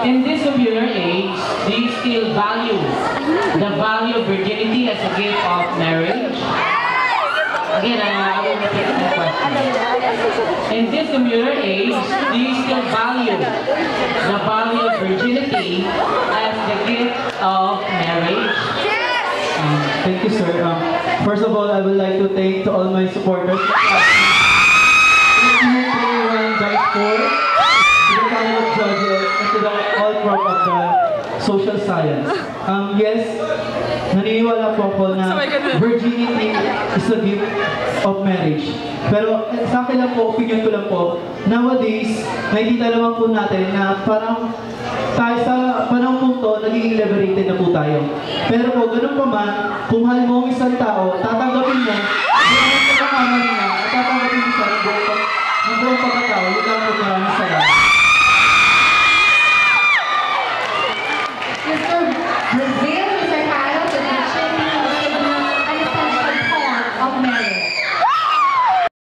In this computer age, do you still value the value of virginity as a gift of marriage? Again, I will repeat the question. In this computer age, do you still value the value of virginity as the gift of marriage? Thank you, sir. First of all, I would like to thank to all my supporters. Thank you to everyone, guys, for to the panel of judges and to the all crop of the social science. Yes, naniniwala po ako na virginity is a gift of marriage. Pero sa akin lang po, opinion ko lang po, nowadays, nakikita naman po natin na parang tayo sa panahon to, nagiging liberated na po tayo. Pero po, ganun pa man, kung mahal mo ang isang tao, tatanggapin mo, hindi naman